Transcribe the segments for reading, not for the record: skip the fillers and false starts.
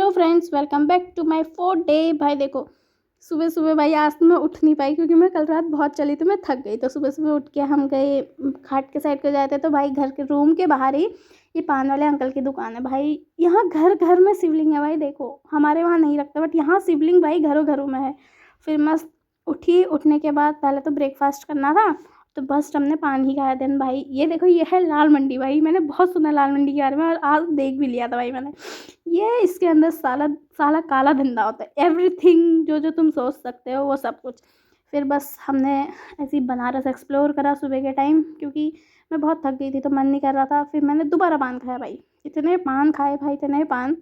Hello friends, welcome back to my 4 day. भाई देखो, सुबह सुबह भाई आज तो मैं उठ नहीं पाई क्योंकि मैं कल रात बहुत चली तो मैं थक गई। तो सुबह सुबह उठ के हम गए घाट के साइड को जाते। तो भाई घर के रूम के बाहर ही ये पान वाले अंकल की दुकान है। भाई यहाँ घर घर में शिवलिंग है। भाई देखो, हमारे वहाँ नहीं रखता बट यहाँ शिवलिंग भाई घरों घरों में है। फिर मस्त उठी। उठने के बाद पहले तो ब्रेकफास्ट करना था, तो बस हमने पान ही खाया। देन भाई ये देखो, ये है लाल मंडी। भाई मैंने बहुत सुना लाल मंडी के बारे में और आज देख भी लिया था भाई मैंने। ये इसके अंदर साला साला काला धंधा होता है। एवरीथिंग जो जो तुम सोच सकते हो वो सब कुछ। फिर बस हमने ऐसे ही बनारस एक्सप्लोर करा सुबह के टाइम, क्योंकि मैं बहुत थक गई थी तो मन नहीं कर रहा था। फिर मैंने दोबारा पान खाया। भाई इतने पान खाए, भाई इतने पान।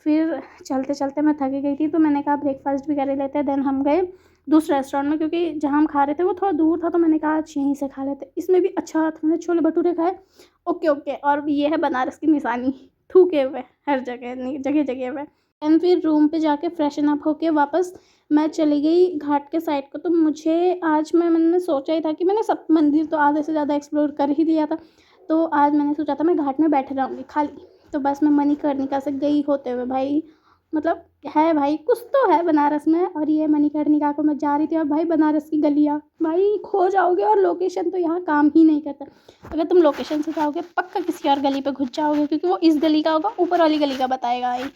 फिर चलते चलते मैं थक गई थी तो मैंने कहा ब्रेकफास्ट भी कर ही लेते हैं। देन हम गए दूसरे रेस्टोरेंट में, क्योंकि जहाँ हम खा रहे थे वो थोड़ा दूर था। तो मैंने कहा आज यहीं से खा लेते, इसमें भी अच्छा था। मैंने छोले भटूरे खाए। Okay okay. और ये है बनारस की निशानी, थूके हुए हर जगह, जगह जगह पे। एंड फिर रूम पे जाके फ्रेशन अप होके वापस मैं चली गई घाट के साइड को। तो मुझे आज मैंने सोचा ही था कि मैंने सब मंदिर तो आधे से ज़्यादा एक्सप्लोर कर ही लिया था। तो आज मैंने सोचा था मैं घाट में बैठे रहूँगी खाली। तो बस मैं मणिकर्णिका से गई होते हुए भाई, मतलब है भाई कुछ तो है बनारस में। और ये मणिकर्णिका को मैं जा रही थी और भाई बनारस की गलियाँ भाई खो जाओगे। और लोकेशन तो यहाँ काम ही नहीं करता। अगर तुम लोकेशन से जाओगे पक्का किसी और गली पे घुस जाओगे, क्योंकि वो इस गली का होगा, ऊपर वाली गली का बताएगा भाई।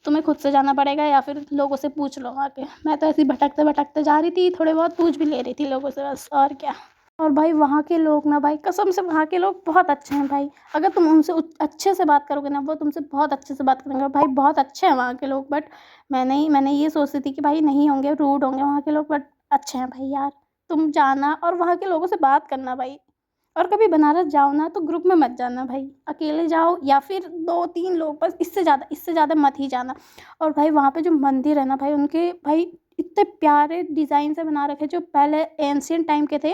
तुम्हें खुद से जाना पड़ेगा या फिर लोगों से पूछ लो आके। मैं तो ऐसे ही भटकते भटकते जा रही थी, थोड़े बहुत पूछ भी ले रही थी लोगों से, बस और क्या। और भाई वहाँ के लोग ना भाई, कसम से वहाँ के लोग बहुत अच्छे हैं भाई। अगर तुम उनसे अच्छे से बात करोगे ना, वो तुमसे बहुत अच्छे से बात करेंगे भाई। बहुत अच्छे हैं वहाँ के लोग। बट मैंने ये सोचती थी कि भाई नहीं होंगे, रूड होंगे वहाँ के लोग, बट अच्छे हैं भाई यार। तुम जाना और वहाँ के लोगों से बात करना भाई। और कभी बनारस जाओ ना तो ग्रुप में मत जाना भाई, अकेले जाओ या फिर 2-3 लोग बस, इससे ज़्यादा मत ही जाना। और भाई वहाँ पे जो मंदिर है ना भाई, उनके भाई इतने प्यारे डिज़ाइन से बना रखे, जो पहले एंशियंट टाइम के थे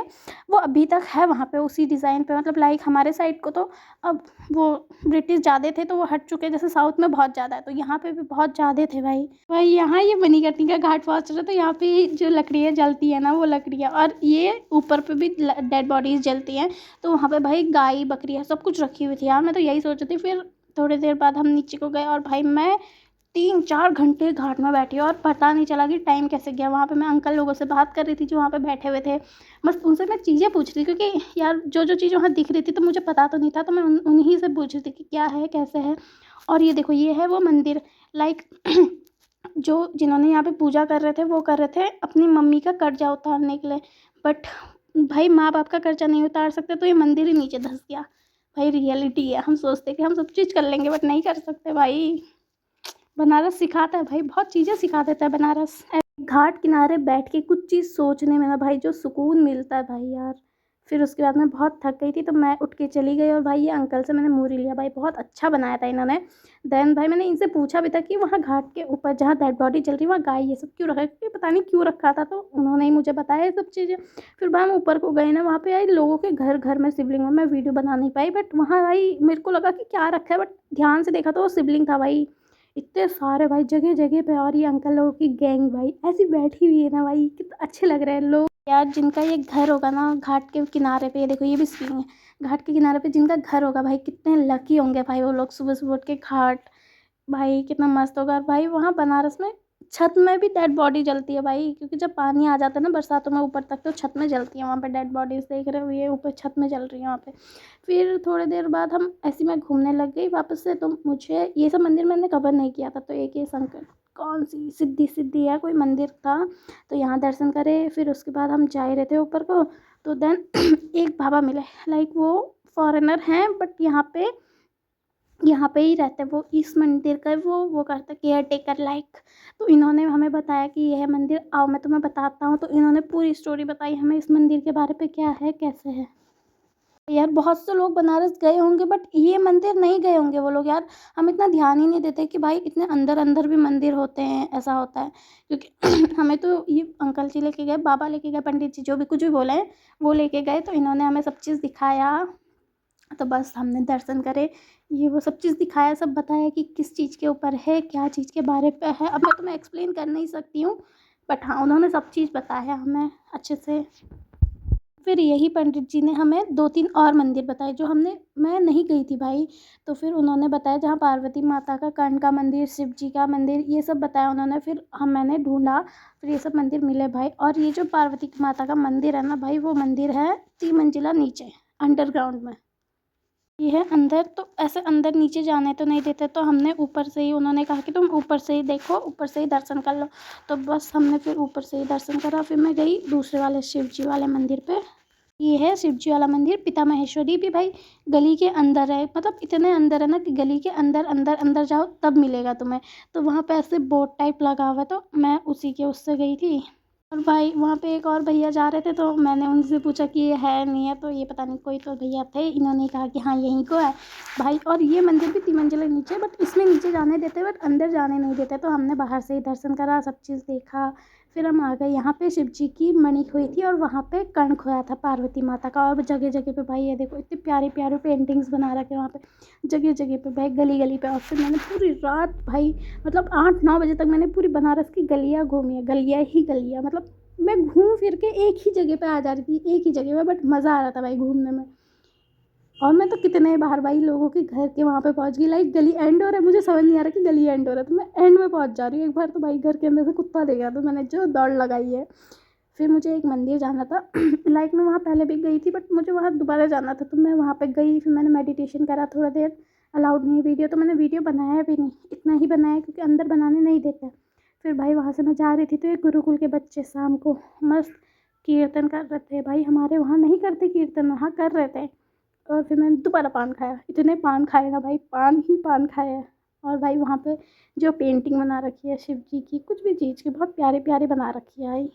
वो अभी तक है वहाँ पे उसी डिज़ाइन पे। मतलब लाइक हमारे साइड को तो अब वो ब्रिटिश ज़्यादा थे तो वो हट चुके, जैसे साउथ में बहुत ज़्यादा है तो यहाँ पे भी बहुत ज़्यादा थे भाई। भाई यहाँ ये मणिकर्णिका घाट पहुँच रहे तो यहाँ पे जो लकड़ियाँ जलती है ना वो लकड़ियाँ, और ये ऊपर पे भी डेड बॉडीज़ जलती हैं। तो वहाँ पे भाई गाय बकरियाँ सब कुछ रखी हुई थी यार। मैं तो यही सोच रही थी। फिर थोड़ी देर बाद हम नीचे को गए और भाई मैं 3-4 घंटे घाट में बैठी और पता नहीं चला कि टाइम कैसे गया। वहाँ पे मैं अंकल लोगों से बात कर रही थी जो वहाँ पे बैठे हुए थे। बस उनसे मैं चीज़ें पूछ रही थी, क्योंकि यार जो जो चीज़ वहाँ दिख रही थी तो मुझे पता तो नहीं था। तो मैं उन्हीं से पूछ रही थी कि क्या है कैसे है। और ये देखो, ये है वो मंदिर। लाइक जो जिन्होंने यहाँ पे पूजा कर रहे थे वो कर रहे थे अपनी मम्मी का कर्जा उतारने के लिए। बट भाई माँ बाप का कर्जा नहीं उतार सकते तो ये मंदिर ही नीचे धंस गया। भाई रियलिटी है, हम सोचते कि हम सब चीज़ कर लेंगे बट नहीं कर सकते भाई। बनारस सिखाता है भाई, बहुत चीज़ें सिखा देता है बनारस। घाट किनारे बैठ के कुछ चीज़ सोचने में ना भाई जो सुकून मिलता है भाई यार। फिर उसके बाद मैं बहुत थक गई थी तो मैं उठ के चली गई और भाई ये अंकल से मैंने मुँह लिया। भाई बहुत अच्छा बनाया था इन्होंने। देन भाई मैंने इनसे पूछा भी था कि वहाँ घाट के ऊपर जहाँ डेड बॉडी चल रही है वहाँ गाय ये सब क्यों रखा है, क्योंकि पता नहीं क्यों रखा था। तो उन्होंने ही मुझे बताया ये सब चीज़ें। फिर भाई हम ऊपर को गए ना, वहाँ पे आई लोगों के घर घर में शिवलिंग में। मैं वीडियो बना नहीं पाई बट वहाँ भाई मेरे को लगा कि क्या रखा है, बट ध्यान से देखा तो वो शिवलिंग था भाई। इतने सारे भाई जगह जगह पे। और ये अंकल लोगों की गैंग भाई ऐसी बैठी हुई है ना भाई, कितना अच्छे लग रहे हैं लोग यार। जिनका ये घर होगा ना घाट के किनारे पे, ये देखो ये भी स्विंग है घाट के किनारे पे, जिनका घर होगा भाई कितने लकी होंगे भाई वो लोग। सुबह सुबह उठ के घाट, भाई कितना मस्त होगा। और भाई वहाँ बनारस में छत में भी डेड बॉडी जलती है भाई, क्योंकि जब पानी आ जाता है ना बरसातों में ऊपर तक तो छत में जलती है। वहाँ पे डेड बॉडीज देख रहे हो, ये ऊपर छत में जल रही है वहाँ पे। फिर थोड़ी देर बाद हम ऐसे मैं घूमने लग गई वापस से। तो मुझे ये सब मंदिर मैंने कवर नहीं किया था। तो एक ये संकट कौन सी सिद्धि सिद्धि है कोई मंदिर था, तो यहाँ दर्शन करे। फिर उसके बाद हम जा ही रहे थे ऊपर को। तो देन एक बाबा मिले, लाइक वो फॉरेनर हैं बट यहाँ पे ही रहते हैं। वो इस मंदिर का वो करते केयर टेकर लाइक। तो इन्होंने हमें बताया कि यह मंदिर आओ मैं तुम्हें बताता हूँ। तो इन्होंने पूरी स्टोरी बताई हमें इस मंदिर के बारे पे, क्या है कैसे है। यार बहुत से लोग बनारस गए होंगे बट ये मंदिर नहीं गए होंगे वो लोग यार। हम इतना ध्यान ही नहीं देते कि भाई इतने अंदर अंदर भी मंदिर होते हैं, ऐसा होता है। क्योंकि हमें तो ये अंकल जी लेके गए, बाबा लेके गए, पंडित जी जो भी कुछ भी बोले हैं वो लेके गए। तो इन्होंने हमें सब चीज़ दिखाया। तो बस हमने दर्शन करे, ये वो सब चीज़ दिखाया, सब बताया कि किस चीज़ के ऊपर है, क्या चीज़ के बारे पे है। अब मैं तुम्हें एक्सप्लेन कर नहीं सकती हूँ बट हाँ उन्होंने सब चीज़ बताया हमें अच्छे से। फिर यही पंडित जी ने हमें 2-3 और मंदिर बताए जो मैं नहीं गई थी भाई। तो फिर उन्होंने बताया जहाँ पार्वती माता का, कर्ण का मंदिर, शिव जी का मंदिर, ये सब बताया उन्होंने। फिर मैंने ढूँढा, फिर ये सब मंदिर मिले भाई। और ये जो पार्वती माता का मंदिर है ना भाई, वो मंदिर है 3 मंजिला नीचे अंडरग्राउंड में। ये है अंदर, तो ऐसे अंदर नीचे जाने तो नहीं देते, तो हमने ऊपर से ही, उन्होंने कहा कि तुम ऊपर से ही देखो, ऊपर से ही दर्शन कर लो। तो बस हमने फिर ऊपर से ही दर्शन करा। फिर मैं गई दूसरे वाले शिव जी वाले मंदिर पे। ये है शिव जी वाला मंदिर, पिता महेश्वरी भी भाई गली के अंदर है। मतलब इतने अंदर है ना कि गली के अंदर अंदर अंदर जाओ तब मिलेगा तुम्हें। तो वहाँ पे ऐसे बोर्ड टाइप लगा हुआ है, तो मैं उसी के उससे गई थी। और भाई वहाँ पे एक और भैया जा रहे थे, तो मैंने उनसे पूछा कि ये है नहीं है, तो ये पता नहीं कोई तो भैया थे, इन्होंने कहा कि हाँ यहीं को है भाई। और ये मंदिर भी 3 मंजिला नीचे, बट इसमें नीचे जाने देते बट अंदर जाने नहीं देते। तो हमने बाहर से ही दर्शन करा, सब चीज़ देखा। फिर हम आ गए यहाँ पे। शिव जी की मणि खोई थी और वहाँ पे कर्ण खोया था पार्वती माता का। और जगह जगह पे भाई ये देखो इतने प्यारे प्यारे पेंटिंग्स बना रखे वहाँ पे, जगह जगह पे भाई, गली गली पे। और फिर मैंने पूरी रात भाई, मतलब 8-9 बजे तक मैंने पूरी बनारस की गलियाँ घूमी है, गलियाँ ही गलियाँ। मतलब मैं घूम फिर के एक ही जगह पे आ जा रही थी, एक ही जगह पे, बट मज़ा आ रहा था भाई घूमने में। और मैं तो कितने बार भाई लोगों के घर के वहाँ पे पहुँच गई, लाइक गली एंड हो रहा है, मुझे समझ नहीं आ रहा कि गली एंड हो रहा है, तो मैं एंड में पहुँच जा रही हूँ। एक बार तो भाई घर के अंदर से कुत्ता दे गया, तो मैंने जो दौड़ लगाई है। फिर मुझे एक मंदिर जाना था लाइक मैं वहाँ पहले भी गई थी, बट मुझे वहाँ दोबारा जाना था, तो मैं वहाँ पे गई। फिर मैंने मेडिटेशन करा थोड़ा देर। अलाउड नहीं है वीडियो, तो मैंने वीडियो बनाया भी नहीं, इतना ही बनाया क्योंकि अंदर बनाने नहीं देते। फिर भाई वहाँ से मैं जा रही थी, तो एक गुरुकुल के बच्चे शाम को मस्त कीर्तन कर रहे थे भाई। हमारे वहाँ नहीं करते कीर्तन, वहाँ कर रहे थे। और फिर मैंने दोबारा पान खाया, इतने पान खाए ना भाई, पान ही पान खाए हैं। और भाई वहाँ पे जो पेंटिंग बना रखी है शिव जी की, कुछ भी चीज़ की, बहुत प्यारी प्यारी बना रखी है भाई।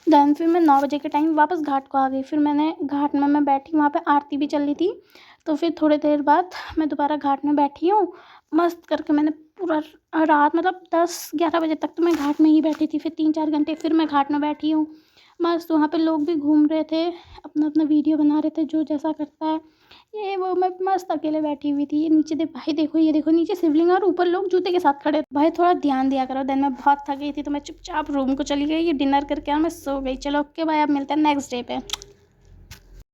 देन फिर मैं 9 बजे के टाइम वापस घाट को आ गई। फिर मैंने घाट में मैं बैठी, वहाँ पे आरती भी चल रही थी। तो फिर थोड़ी देर बाद मैं दोबारा घाट में बैठी हूँ, मस्त करके मैंने पूरा रात, मतलब 10-11 बजे तक तो मैं घाट में ही बैठी थी। फिर 3-4 घंटे फिर मैं घाट में बैठी हूँ मस्त। वहाँ पे लोग भी घूम रहे थे, अपना अपना वीडियो बना रहे थे, जो जैसा करता है ये वो। मैं मस्त अकेले बैठी हुई थी। ये नीचे देख भाई, देखो ये देखो नीचे शिवलिंग, और ऊपर लोग जूते के साथ खड़े। भाई थोड़ा ध्यान दिया करो। देन मैं बहुत थक गई थी, तो मैं चुपचाप रूम को चली गई, ये डिनर करके और मैं सो गई। चलो ओके बाय, अब मिलते हैं नेक्स्ट डे पे।